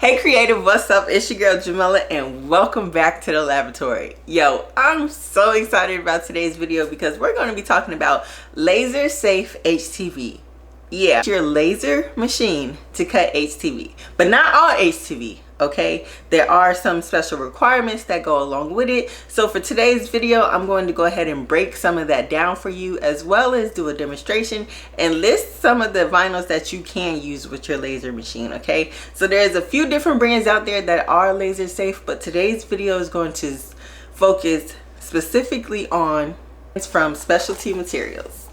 Hey creative, what's up? It's your girl Jamila and welcome back to the laboratory. Yo, I'm so excited about today's video because we're going to be talking about laser safe HTV. Yeah, it's your laser machine to cut HTV, but not all HTV, okay? There are some special requirements that go along with it. So for today's video, I'm going to go ahead and break some of that down for you, as well as do a demonstration and list some of the vinyls that you can use with your laser machine, okay? So there's a few different brands out there that are laser safe, but today's video is going to focus specifically on it's from Specialty Materials.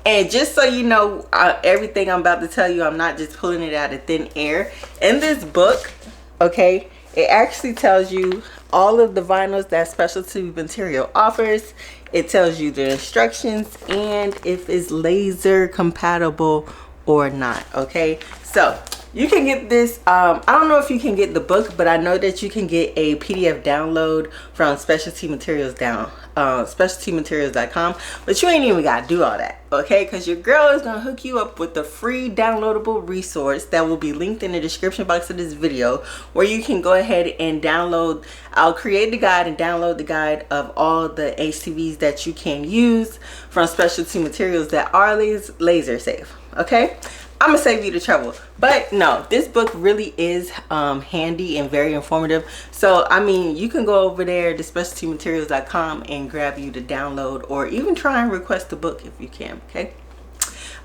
And just so you know, everything I'm about to tell you, I'm not just pulling it out of thin air. In this book, okay, it actually tells you all of the vinyls that Specialty Material offers. It tells you the instructions and if it's laser compatible or not, okay? So you can get this, I don't know if you can get the book, but I know that you can get a PDF download from Specialty Materials specialtymaterials.com, but you ain't even gotta do all that, okay? Because your girl is gonna hook you up with the free downloadable resource that will be linked in the description box of this video, where you can go ahead and download. I'll create the guide and download the guide of all the HTVs that you can use from Specialty Materials that are laser safe, okay? I'm gonna save you the trouble. But no, this book really is handy and very informative. So I mean, you can go over there to specialtymaterials.com and grab you the download, or even try and request the book if you can, okay?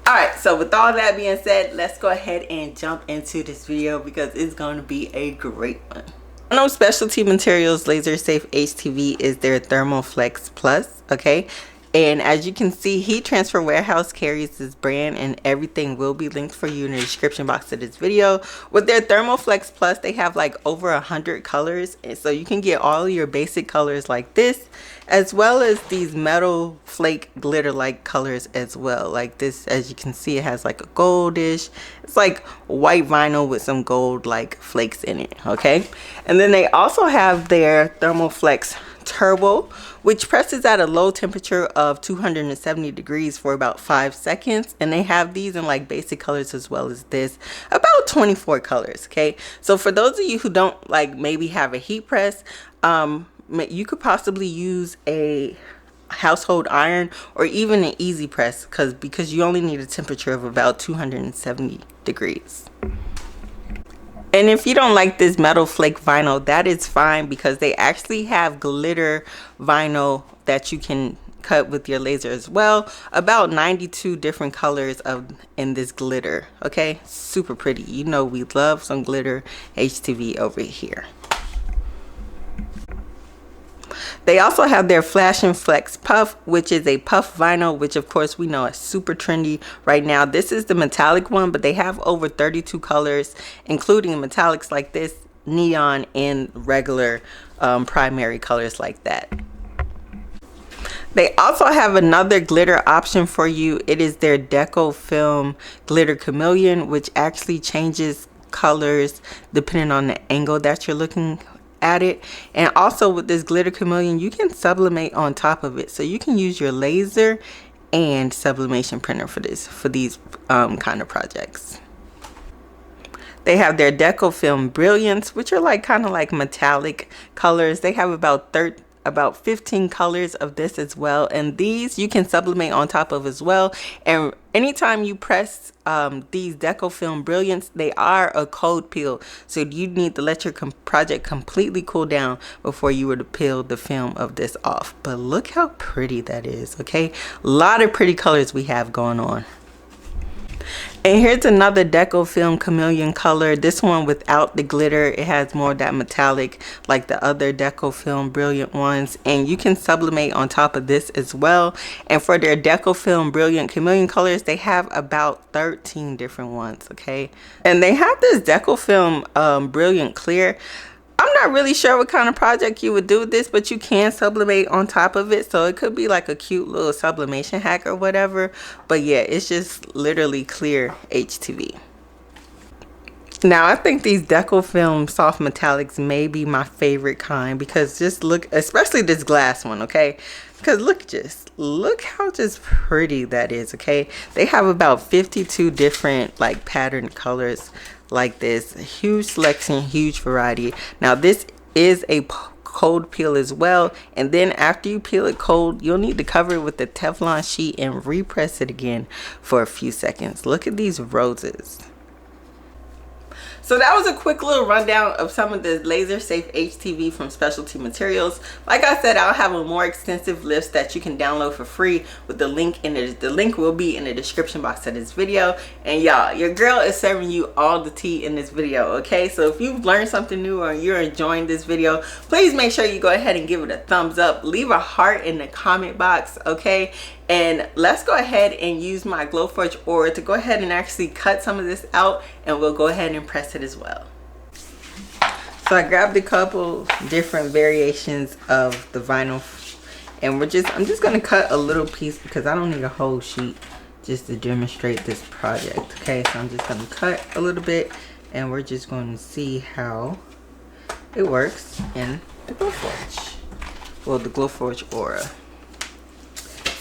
All right, so with all that being said, let's go ahead and jump into this video because it's going to be a great one. I know Specialty Materials Laser Safe HTV is their Thermoflex Plus, okay? And as you can see, Heat Transfer Warehouse carries this brand, and everything will be linked for you in the description box of this video. With their Thermoflex Plus, they have like over 100 colors, and so you can get all your basic colors like this, as well as these metal flake glitter like colors as well. Like this, as you can see, it has like a goldish, it's like white vinyl with some gold like flakes in it, okay? And then they also have their Thermoflex Turbo, which presses at a low temperature of 270 degrees for about 5 seconds, and they have these in like basic colors as well as this, about 24 colors, okay? So for those of you who don't like maybe have a heat press, you could possibly use a household iron or even an easy press because you only need a temperature of about 270 degrees. And if you don't like this metal flake vinyl, that is fine, because they actually have glitter vinyl that you can cut with your laser as well. About 92 different colors in this glitter, okay? Super pretty. You know we love some glitter HTV over here. They also have their Flash and Flex Puff, which is a puff vinyl, which of course we know is super trendy right now. This is the metallic one, but they have over 32 colors, including metallics like this, neon, and regular primary colors like that. They also have another glitter option for you. It is their Deco Film Glitter Chameleon, which actually changes colors depending on the angle that you're looking at it. And also with this Glitter Chameleon, you can sublimate on top of it, so you can use your laser and sublimation printer for these kind of projects. They have their Deco Film Brilliance, which are like kind of like metallic colors. They have about 15 colors of this as well, and these you can sublimate on top of as well. And anytime you press these Deco Film Brilliance, they are a cold peel, so you need to let your project completely cool down before you were to peel the film of this off. But look how pretty that is, okay? A lot of pretty colors we have going on. And here's another Deco Film Chameleon color. This one without the glitter. It has more of that metallic like the other Deco Film Brilliant ones. And you can sublimate on top of this as well. And for their Deco Film Brilliant Chameleon colors, they have about 13 different ones, okay? And they have this Deco Film Brilliant Clear. I'm not really sure what kind of project you would do with this, but you can sublimate on top of it, so it could be like a cute little sublimation hack or whatever. But yeah, it's just literally clear HTV. Now I think these Deco Film soft metallics may be my favorite kind, because just look, especially this glass one, okay? Because look how just pretty that is, okay? They have about 52 different like pattern colors like this. Huge selection, huge variety. Now this is a cold peel as well, and then after you peel it cold, you'll need to cover it with the Teflon sheet and repress it again for a few seconds. Look at these roses. So that was a quick little rundown of some of the laser safe HTV from Specialty Materials. Like I said, I'll have a more extensive list that you can download for free with the link in it. The link will be in the description box of this video. And y'all, your girl is serving you all the tea in this video, okay? So if you've learned something new or you're enjoying this video, please make sure you go ahead and give it a thumbs up. Leave a heart in the comment box, okay? And let's go ahead and use my Glowforge Aura to go ahead and actually cut some of this out, and we'll go ahead and press it as well. So I grabbed a couple different variations of the vinyl, and I'm just going to cut a little piece because I don't need a whole sheet just to demonstrate this project. Okay, so I'm just going to cut a little bit, and we're just going to see how it works in the Glowforge. Well, the Glowforge Aura.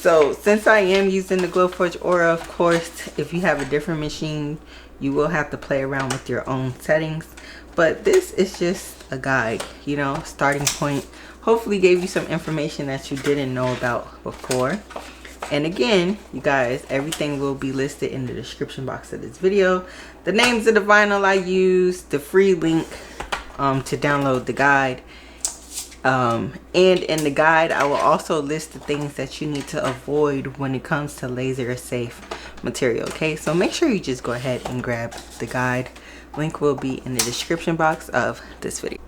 So since I am using the Glowforge Aura, of course, if you have a different machine, you will have to play around with your own settings. But this is just a guide, you know, starting point. Hopefully gave you some information that you didn't know about before. And again, you guys, everything will be listed in the description box of this video. The names of the vinyl I use, the free link to download the guide. And in the guide, I will also list the things that you need to avoid when it comes to laser safe material. Okay, so make sure you just go ahead and grab the guide. Link will be in the description box of this video.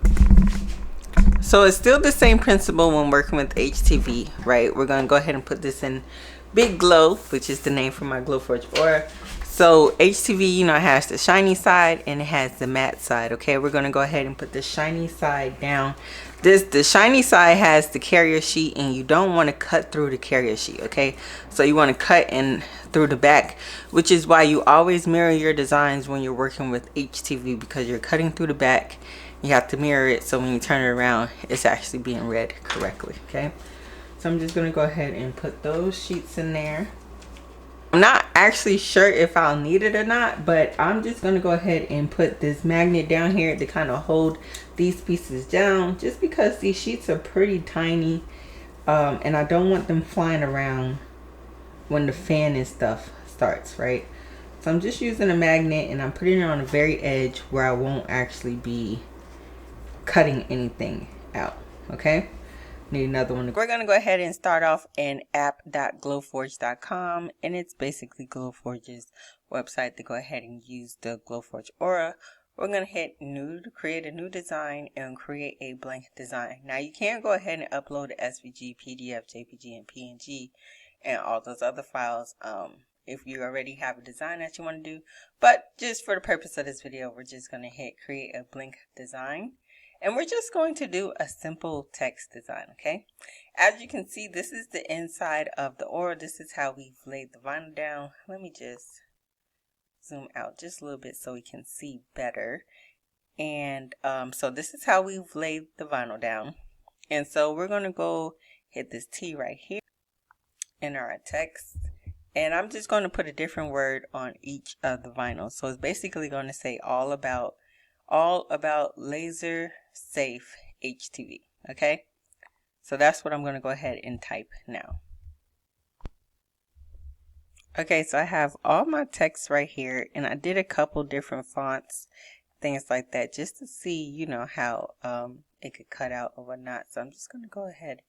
So it's still the same principle when working with HTV, right? We're gonna go ahead and put this in Big Glow, which is the name for my Glowforge Aura. So HTV, you know, it has the shiny side and it has the matte side. Okay, we're gonna go ahead and put the shiny side down. The shiny side has the carrier sheet, and you don't want to cut through the carrier sheet. Okay, so you want to cut in through the back, which is why you always mirror your designs when you're working with HTV, because you're cutting through the back. You have to mirror it, so when you turn it around, it's actually being read correctly. Okay, so I'm just gonna go ahead and put those sheets in there. I'm not actually sure if I'll need it or not, but I'm just going to go ahead and put this magnet down here to kind of hold these pieces down, just because these sheets are pretty tiny, and I don't want them flying around when the fan and stuff starts, right? So I'm just using a magnet, and I'm putting it on the very edge where I won't actually be cutting anything out. Okay, need another one. We're gonna go ahead and start off in app.glowforge.com, and it's basically Glowforge's website to go ahead and use the Glowforge Aura. We're gonna hit new to create a new design and create a blank design. Now you can go ahead and upload the SVG, PDF, JPG, and PNG and all those other files if you already have a design that you want to do, but just for the purpose of this video, we're just gonna hit create a blank design. And we're just going to do a simple text design, okay? As you can see, this is the inside of the aura. This is how we've laid the vinyl down. Let me just zoom out just a little bit so we can see better. And so this is how we've laid the vinyl down. And so we're going to go hit this T right here, enter our text. And I'm just going to put a different word on each of the vinyls. So it's basically going to say all about laser safe HTV. Okay, so that's what I'm going to go ahead and type now. Okay, so I have all my text right here, and I did a couple different fonts, things like that, just to see, you know, how it could cut out or whatnot. So I'm just going to go ahead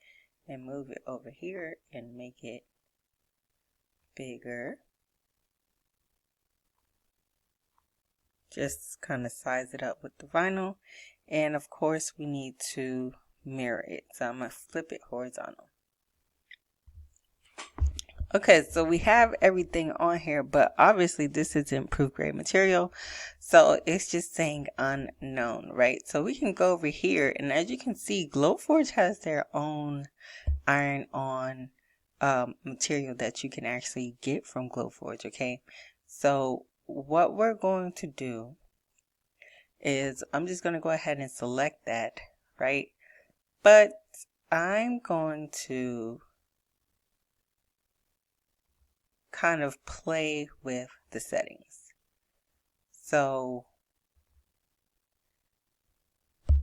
and move it over here and make it bigger. Just kind of size it up with the vinyl, and of course we need to mirror it, so I'm going to flip it horizontal. Okay, so we have everything on here, but obviously this is improved grade material, so it's just saying unknown, right? So we can go over here, and as you can see, Glowforge has their own iron-on material that you can actually get from Glowforge. Okay, so what we're going to do is I'm just going to go ahead and select that, right? But I'm going to kind of play with the settings. So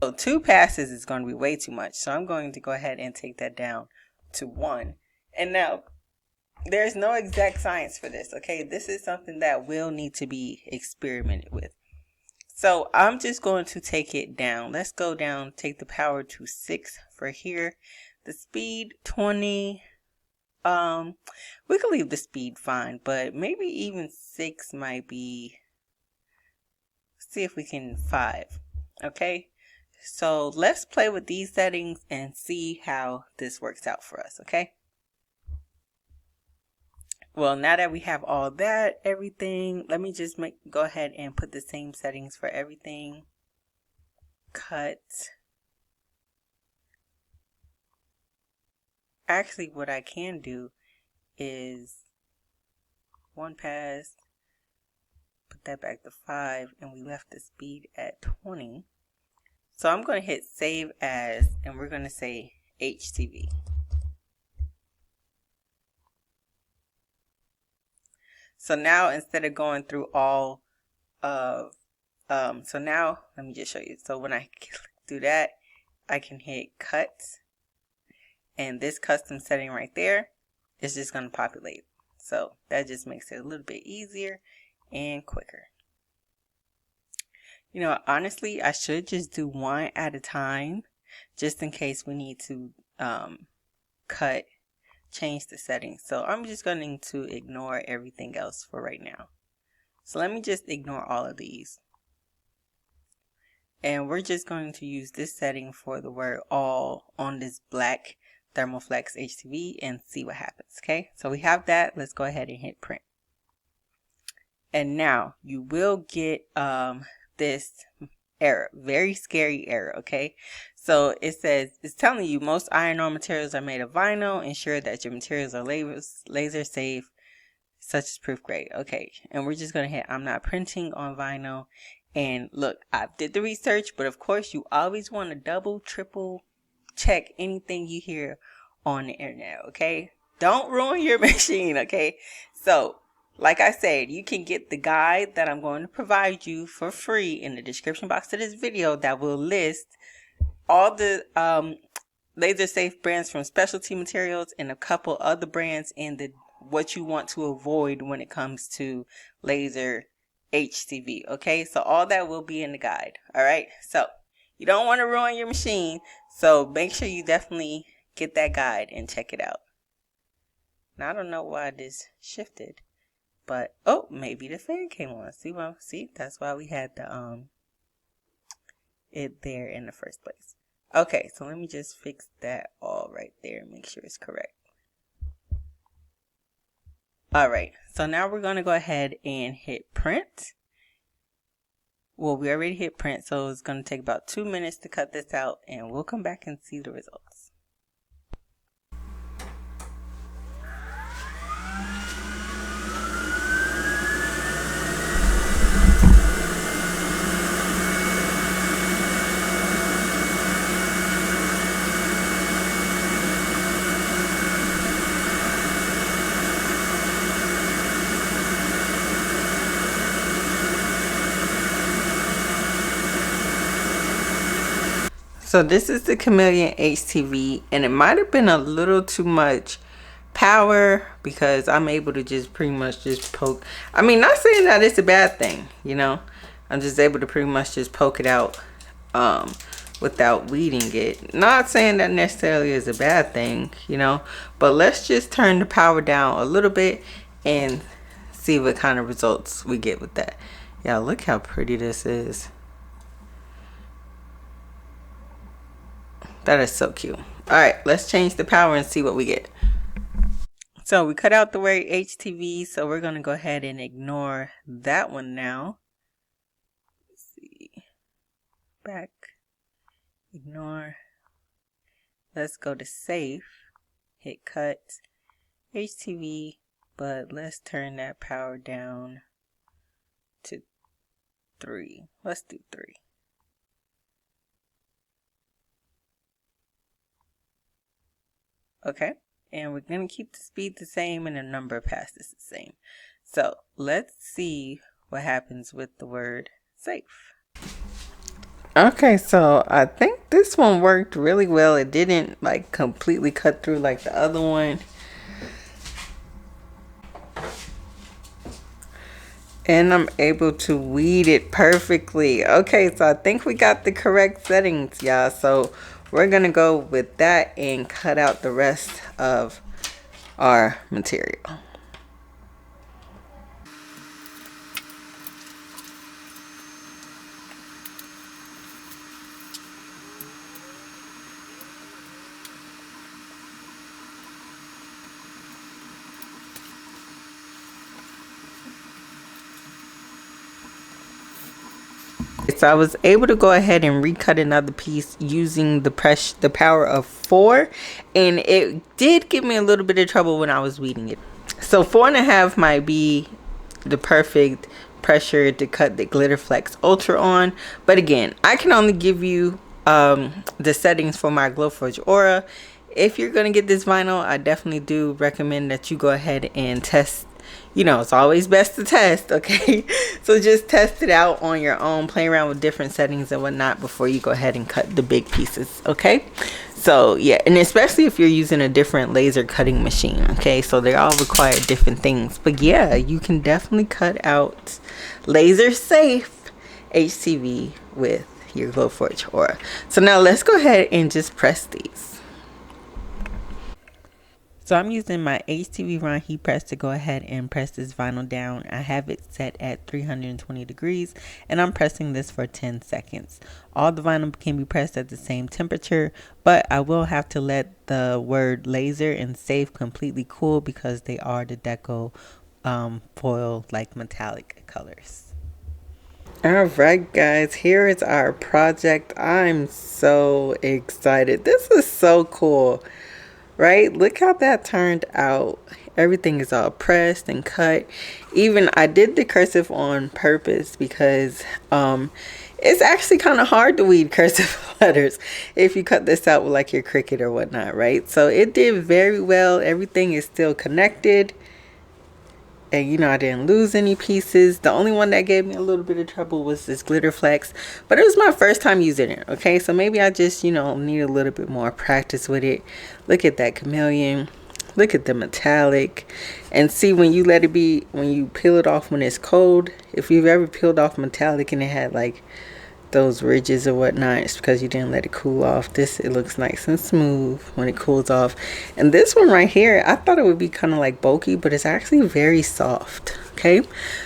So 2 passes is going to be way too much. So I'm going to go ahead and take that down to 1. And now there's no exact science for this, okay? This is something that will need to be experimented with. So I'm just going to take it down. Let's go down, take the power to 6 for here. The speed 20. We could leave the speed fine, but maybe even 6 might be. See if we can 5. Okay. So let's play with these settings and see how this works out for us. Okay. Well, now that we have all that, everything, let me just go ahead and put the same settings for everything. Cut. Actually, what I can do is 1 pass, put that back to 5, and we left the speed at 20. So I'm going to hit save as, and we're going to say HTV. So now instead of going through all of, so now let me just show you. So when I do that, I can hit cut, and this custom setting right there is just going to populate. So that just makes it a little bit easier and quicker. You know, honestly, I should just do 1 at a time, just in case we need to change the settings. So I'm just going to ignore everything else for right now. So let me just ignore all of these. And we're just going to use this setting for the word all on this black Thermoflex HTV and see what happens. Okay, so we have that. Let's go ahead and hit print. And now you will get this error, very scary error. Okay, so it says, it's telling you most iron-on materials are made of vinyl. Ensure that your materials are laser safe, such as proof grade. Okay, and we're just gonna hit I'm not printing on vinyl. And look, I did the research, but of course you always want to double, triple check anything you hear on the internet. Okay, don't ruin your machine. Okay, so like I said, you can get the guide that I'm going to provide you for free in the description box of this video that will list all the laser safe brands from Specialty Materials and a couple other brands and what you want to avoid when it comes to laser HTV. Okay, so all that will be in the guide. All right, so you don't want to ruin your machine, so make sure you definitely get that guide and check it out. Now I don't know why this shifted. But oh, maybe the fan came on. See, that's why we had the it there in the first place. Okay, so let me just fix that all right there and make sure it's correct. All right, so now we're going to go ahead and hit print. Well, we already hit print, so it's going to take about 2 minutes to cut this out, and we'll come back and see the results. So this is the Chameleon HTV, and it might have been a little too much power because I'm able to just pretty much just poke. I mean, not saying that it's a bad thing, you know. I'm just able to pretty much just poke it out without weeding it. Not saying that necessarily is a bad thing, you know. But let's just turn the power down a little bit and see what kind of results we get with that. Yeah, look how pretty this is. That is so cute. All right, let's change the power and see what we get. So we cut out the word HTV, so we're going to go ahead and ignore that one now. Let's see. Back. Ignore. Let's go to safe. Hit cut. HTV, but let's turn that power down to 3. Let's do 3. Okay, and we're going to keep the speed the same and the number of passes the same. So let's see what happens with the word safe. Okay, so I think this one worked really well. It didn't like completely cut through like the other one. And I'm able to weed it perfectly. Okay, so I think we got the correct settings, y'all. So we're gonna go with that and cut out the rest of our material. So I was able to go ahead and recut another piece using the power of 4, and it did give me a little bit of trouble when I was weeding it. So 4.5 might be the perfect pressure to cut the Glitter Flex Ultra on, but again, I can only give you the settings for my Glowforge Aura. If you're gonna get this vinyl, I definitely do recommend that you go ahead and test. You know, it's always best to test, okay? So just test it out on your own, play around with different settings and whatnot before you go ahead and cut the big pieces, okay? So yeah, and especially if you're using a different laser cutting machine, okay? So they all require different things, but yeah, you can definitely cut out laser safe HTV with your Glowforge Aura. So now let's go ahead and just press these. So I'm using my HTV Ron heat press to go ahead and press this vinyl down. I have it set at 320 degrees and I'm pressing this for 10 seconds. All the vinyl can be pressed at the same temperature, but I will have to let the word laser and safe completely cool because they are the deco foil like metallic colors. Alright guys, here is our project. I'm so excited. This is so cool. Right, look how that turned out. Everything is all pressed and cut. Even I did the cursive on purpose because it's actually kind of hard to weed cursive letters if you cut this out with like your Cricut or whatnot, right? So it did very well. Everything is still connected, and you know, I didn't lose any pieces. The only one that gave me a little bit of trouble was this Glitter Flex, but it was my first time using it, okay? So maybe I just, you know, need a little bit more practice with it. Look at that chameleon. Look at the metallic. And see, when you let it be, when you peel it off when it's cold, if you've ever peeled off metallic and it had like those ridges or whatnot, it's because you didn't let it cool off. This, it looks nice and smooth when it cools off. And this one right here, I thought it would be kind of like bulky, but it's actually very soft. Okay,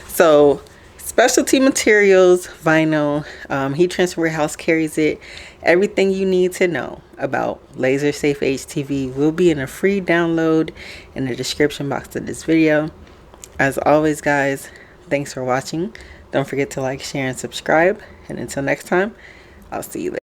so specialty materials, vinyl, Heat Transfer Warehouse carries it. Everything you need to know about laser safe HTV will be in a free download in the description box of this video. As always guys, thanks for watching. Don't forget to like, share, and subscribe. And until next time, I'll see you later.